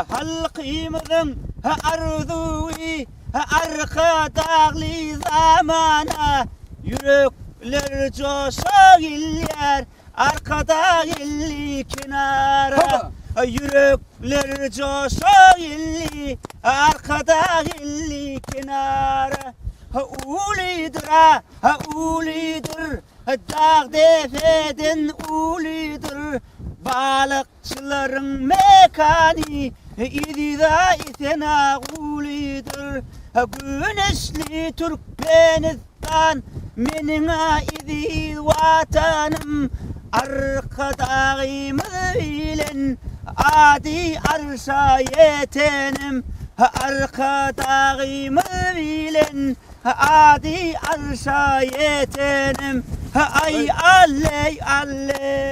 Halkımızın arzuvi arka dağlı zamana yürekler coşar arkada illi kenara yürekler coşar arkada illi kenara ulidir ulidir dağ defeden ulidir balıkçıların mekani İdida itena ulidir güneşli Türkmenistan menina idi vatanım arka dağımı bilen adi arşa yetenim arka dağımı bilen adi arşa yetenim ay alley alley